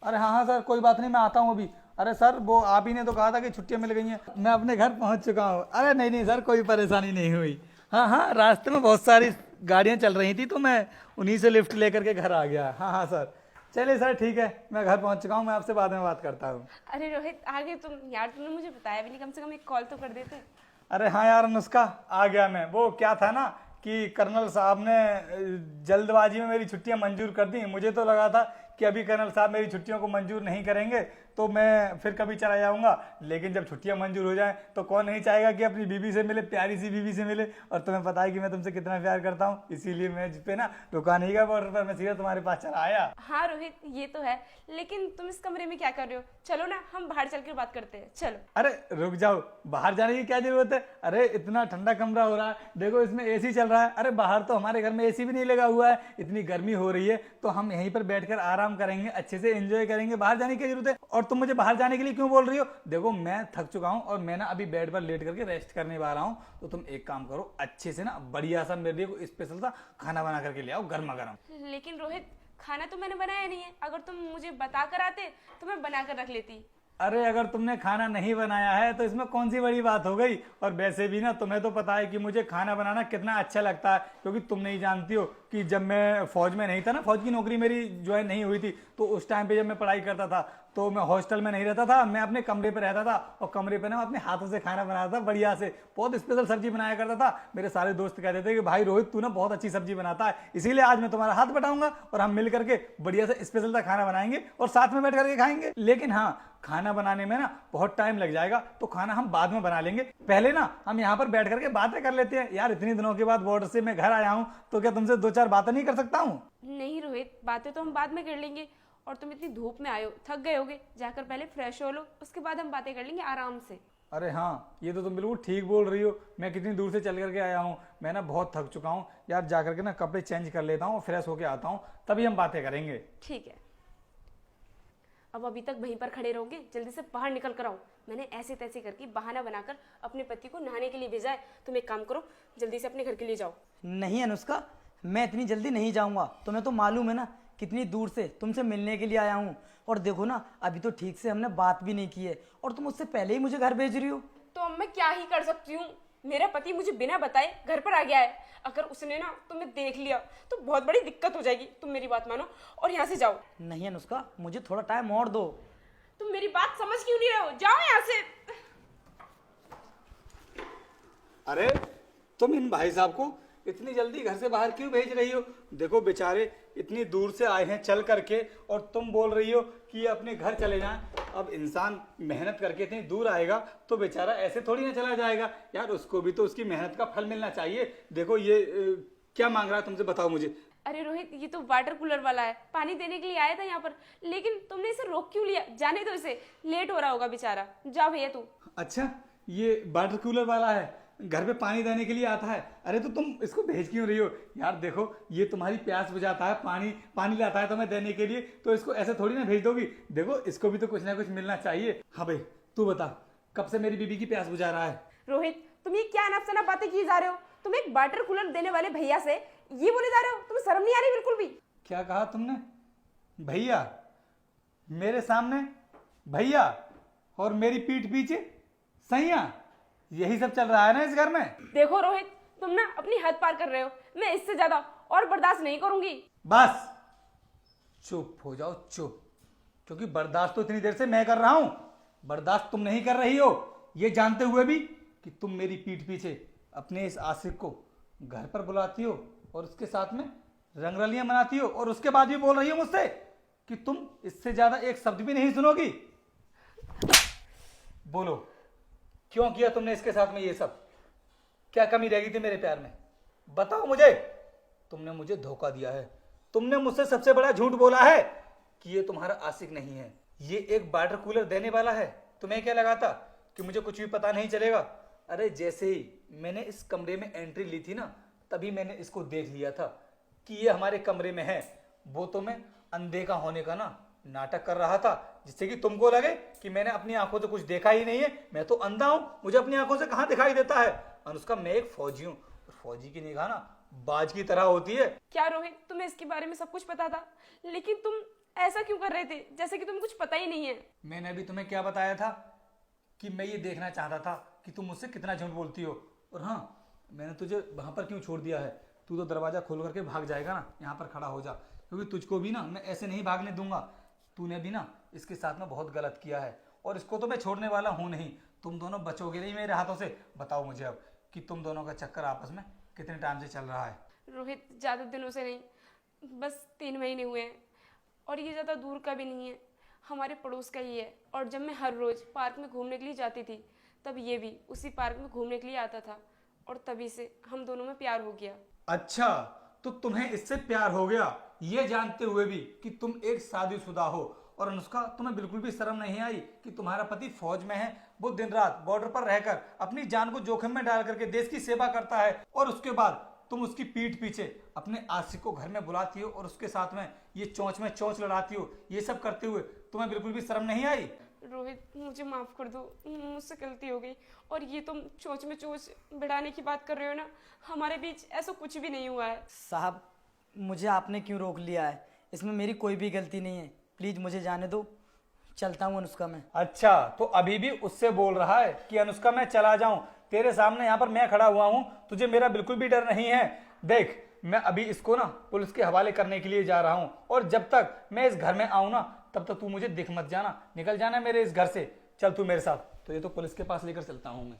अरे हाँ हाँ सर, कोई बात नहीं, मैं आता हूँ अभी। अरे सर, वो आप ही ने तो कहा था कि छुट्टियां मिल गई हैं, मैं अपने घर पहुँच चुका हूँ। अरे नहीं नहीं सर, कोई परेशानी नहीं हुई। हाँ हाँ, रास्ते में बहुत सारी गाड़ियाँ चल रही थी तो मैं उन्हीं से लिफ्ट लेकर के घर आ गया। हाँ हाँ सर, चलिए सर ठीक है, मैं घर पहुँच चुका हूँ, मैं आपसे बाद में बात करता हूँ। अरे रोहित, आ गए तुम यार? तुमने मुझे बताया भी नहीं, कम से कम एक कॉल तो कर देते। अरे हाँ यार अनुष्का, आ गया मैं। वो क्या था ना कि कर्नल साहब ने जल्दबाजी में मेरी छुट्टियां मंजूर कर दी। मुझे तो लगा था कि अभी कर्नल साहब मेरी छुट्टियों को मंजूर नहीं करेंगे तो मैं फिर कभी चला जाऊंगा, लेकिन जब छुट्टियां मंजूर हो जाएं तो कौन नहीं चाहेगा कि अपनी बीवी से मिले, प्यारी सी बीवी से मिले। और तुम्हें पता है कि मैं तुमसे कितना प्यार करता हूँ, इसीलिए मैं जिस पे ना रुका नहीं गया बॉर्डर पर, मैं सीधा तुम्हारे पास चला आया। हाँ रोहित, ये तो है, लेकिन तुम इस कमरे में क्या कर रहे हो? चलो ना, हम बाहर चल कर बात करते हैं, चलो। अरे रुक जाओ, बाहर जाने की क्या जरूरत है? अरे इतना ठंडा कमरा हो रहा है, देखो इसमें एसी चल रहा है। अरे बाहर तो हमारे घर में एसी भी नहीं लगा हुआ है, इतनी गर्मी हो रही है, तो हम यहीं पर बैठकर आराम करेंगे, अच्छे से एंजॉय करेंगे। बाहर जाने की जरूरत है? और तुम मुझे बाहर जाने के लिए क्यों बोल रही हो? देखो मैं थक चुका हूँ और मैं ना अभी बेड पर लेट करके रेस्ट करने वाला हूँ, तो तुम एक काम करो, अच्छे से ना बढ़िया सा मेरे लिए कोई स्पेशल सा खाना बना करके ले आओ, गर्मा गर्म। लेकिन रोहित, खाना तो मैंने बनाया नहीं है, अगर तुम मुझे बता कर आते तो मैं बना कर रख लेती। अरे अगर तुमने खाना नहीं बनाया है तो इसमें कौन सी बड़ी बात हो गई? और वैसे भी ना तुम्हें तो पता है कि मुझे खाना बनाना कितना अच्छा लगता है, क्योंकि तुम नहीं जानती हो कि जब मैं फौज में नहीं था ना, फौज की नौकरी मेरी ज्वाइन नहीं हुई थी, तो उस टाइम पे जब मैं पढ़ाई करता था तो मैं हॉस्टल में नहीं रहता था, मैं अपने कमरे पे रहता था, और कमरे पे ना मैं अपने हाथों से खाना बनाता था बढ़िया से, बहुत स्पेशल सब्जी बनाया करता था। मेरे सारे दोस्त कहते थे कि भाई रोहित तू ना बहुत अच्छी सब्जी बनाता है, इसीलिए आज मैं तुम्हारा हाथ बटाऊंगा और हम मिल करके बढ़िया से स्पेशल सा खाना बनाएंगे और साथ में बैठ करके खाएंगे। लेकिन हाँ, खाना बनाने में ना बहुत टाइम लग जाएगा, तो खाना हम बाद में बना लेंगे। पहले ना हम यहाँ पर बैठ करके बातें कर लेते हैं। यार इतनी दिनों के बाद बॉर्डर से मैं घर आया हूँ, तो क्या तुमसे दो चार बातें नहीं कर सकता हूँ? नहीं रोहित, बातें तो हम बाद में कर लेंगे, और तुम इतनी धूप में आए हो, थक गए होगे, जाकर पहले फ्रेश हो लो, उसके बाद हम बातें कर लेंगे आराम से। अरे हाँ, ये तो तुम बिल्कुल ठीक बोल रही हो। मैं कितनी दूर से चल करके आया हूँ, मैं ना बहुत थक चुका हूँ यार। जा करके ना कपड़े चेंज कर लेता हूँ, फ्रेश होके आता हूँ, तभी हम बातें करेंगे। ठीक है, अब अभी तक वहीं पर खड़े रहोगे? जल्दी से बाहर निकल कर आओ। मैंने ऐसे तैसे करके बहाना बनाकर अपने पति को नहाने के लिए भेजा है। तुम एक काम करो, जल्दी से अपने घर के लिए जाओ। नहीं अनुष्का, मैं इतनी जल्दी नहीं जाऊंगा। तुम्हें तो मालूम है ना कितनी दूर से तुमसे मिलने के लिए आया हूँ। और देखो ना, अभी तो ठीक से हमने बात भी नहीं की है और तुम उससे पहले ही मुझे घर भेज रही हो। तो अब मैं क्या ही कर सकती हूँ? मेरा पति मुझे बिना बताए घर पर आ गया है। अगर उसने ना तुम्हें देख लिया तो बहुत बड़ी दिक्कत हो जाएगी। तुम मेरी बात मानो और यहाँ से जाओ। नहीं अनुष्का, मुझे थोड़ा टाइम और दो। तुम मेरी बात समझ क्यों नहीं रहे हो? जाओ यहाँ से। अरे तुम इन भाई साहब को इतनी जल्दी घर से बाहर क्यों भेज रही हो? देखो बेचारे इतनी दूर से आए हैं चल करके, और तुम बोल रही हो कि ये अपने घर चले जाएं। अब इंसान मेहनत करके इतनी दूर आएगा तो बेचारा ऐसे थोड़ी ना चला जाएगा यार, उसको भी तो उसकी मेहनत का फल मिलना चाहिए। देखो ये क्या मांग रहा है तुमसे, बताओ मुझे। अरे रोहित, ये तो वाटर कूलर वाला है, पानी देने के लिए आया था यहाँ पर, लेकिन तुमने इसे रोक क्यों लिया? जाने दो इसे, लेट हो रहा होगा बेचारा। जा भैया तू। अच्छा, ये वाटर कूलर वाला है, घर पे पानी देने के लिए आता है? अरे तो तुम इसको भेज क्यों रही हो यार? देखो ये तुम्हारी प्यास बुझाता है, पानी पानी लाता है तुम्हें देने के लिए, तो इसको ऐसे थोड़ी ना भेज दोगी। देखो इसको भी तो कुछ ना कुछ मिलना चाहिए। हाँ भाई तू बता, कब से मेरी बीबी की प्यास बुझा रहा है? रोहित, तुम ये क्या अनफसना बातें किए जा रहे हो? तुम एक वाटर कूलर देने वाले भैया से ये बोले जा रहे हो? तुम्हें शर्म नहीं आ रही बिल्कुल भी? क्या कहा तुमने? भैया? मेरे सामने भैया और मेरी पीठ पीछे सैया? यही सब चल रहा है ना इस घर में? देखो रोहित, तुम ना अपनी हद पार कर रहे हो। मैं इससे ज्यादा और बर्दाश्त नहीं करूंगी। बस चुप हो जाओ, चुप। क्योंकि बर्दाश्त तो इतनी देर से मैं कर रहा हूं, बर्दाश्त तुम नहीं कर रही हो, ये जानते हुए भी कि तुम मेरी पीठ पीछे अपने इस आशिक को घर पर बुलाती हो और उसके साथ में रंगरलियां मनाती हो, और उसके बाद भी बोल रही हो मुझसे कि तुम इससे ज्यादा एक शब्द भी नहीं सुनोगी। बोलो क्यों किया तुमने इसके साथ में ये सब? क्या कमी रह गई थी मेरे प्यार में? बताओ मुझे। तुमने मुझे धोखा दिया है, तुमने मुझसे सबसे बड़ा झूठ बोला है कि ये तुम्हारा आशिक नहीं है, ये एक वाटर कूलर देने वाला है। तुम्हें क्या लगा था कि मुझे कुछ भी पता नहीं चलेगा? अरे जैसे ही मैंने इस कमरे में एंट्री ली थी ना, तभी मैंने इसको देख लिया था कि ये हमारे कमरे में है। वो तो मैं अनदेखा होने का ना नाटक कर रहा था, जिससे कि तुमको लगे कि मैंने अपनी आंखों से कुछ देखा ही नहीं है। मैं तो अंधा हूं, मुझे अपनी आंखों से कहां दिखाई देता है? अनुष्का, मैं एक फौजी हूं, और फौजी की निगाह ना बाज की तरह होती है। क्या रोहित, तुम्हें इसके बारे में सब कुछ पता था, लेकिन तुम ऐसा क्यों कर रहे थे जैसे कि तुम्हें कुछ पता ही नहीं है। मैंने अभी तुम्हें क्या बताया था कि मैं ये देखना चाहता था कि तुम मुझसे कितना झूठ बोलती हो। और हाँ, मैंने तुझे वहां पर क्यों छोड़ दिया है, तू तो दरवाजा खोल करके भाग जाएगा ना, यहाँ पर खड़ा हो जा, क्योंकि तुझको भी ना मैं ऐसे नहीं भागने दूंगा। तूने भी ना इसके साथ में बहुत गलत किया है और इसको तो मैं छोड़ने वाला हूँ नहीं। तुम दोनों बचोगे नहीं मेरे हाथों से। बताओ मुझे अब कि तुम दोनों का चक्कर आपस में कितने टाइम से चल रहा है। रोहित, ज़्यादा दिनों से नहीं, बस 3 महीने हुए हैं और ये ज़्यादा दूर का भी नहीं है, हमारे पड़ोस का ही है। और जब मैं हर रोज़ पार्क में घूमने के लिए जाती थी तब ये भी उसी पार्क में घूमने के लिए आता था और तभी से हम दोनों में प्यार हो गया। अच्छा, तो तुम्हें इससे प्यार हो गया ये जानते हुए भी कि तुम एक शादीशुदा हो। और अनुष्का, तुम्हें बिल्कुल भी शर्म नहीं आई कि तुम्हारा पति फौज में है, वो दिन रात बॉर्डर पर रहकर अपनी जान को जोखिम में डाल करके देश की सेवा करता है, और उसके बाद तुम उसकी पीठ पीछे अपने आशिक को घर में बुलाती हो और उसके साथ में ये चोंच में चोंच लड़ाती हो। ये सब करते हुए तुम्हें बिल्कुल भी शर्म नहीं आई? रोहित, मुझे माफ़ कर दो, मुझसे गलती हो गई। और ये तुम चोंच में चोंच भिड़ाने की बात कर रहे हो ना, हमारे बीच ऐसा कुछ भी नहीं हुआ है। साहब, मुझे आपने क्यों रोक लिया है? इसमें मेरी कोई भी गलती नहीं है, प्लीज मुझे जाने दो, चलता हूँ अनुष्का मैं। अच्छा, तो अभी भी उससे बोल रहा है कि अनुष्का मैं चला जाऊं? तेरे सामने यहाँ पर मैं खड़ा हुआ हूँ, तुझे मेरा बिल्कुल भी डर नहीं है। देख, मैं अभी इसको ना पुलिस के हवाले करने के लिए जा रहा हूँ, और जब तक मैं इस घर में आऊँ ना तब तक तू मुझे दिख मत जाना, निकल जाना मेरे इस घर से। चल तू मेरे साथ। तो ये तो पुलिस के पास लेकर चलता हूँ मैं।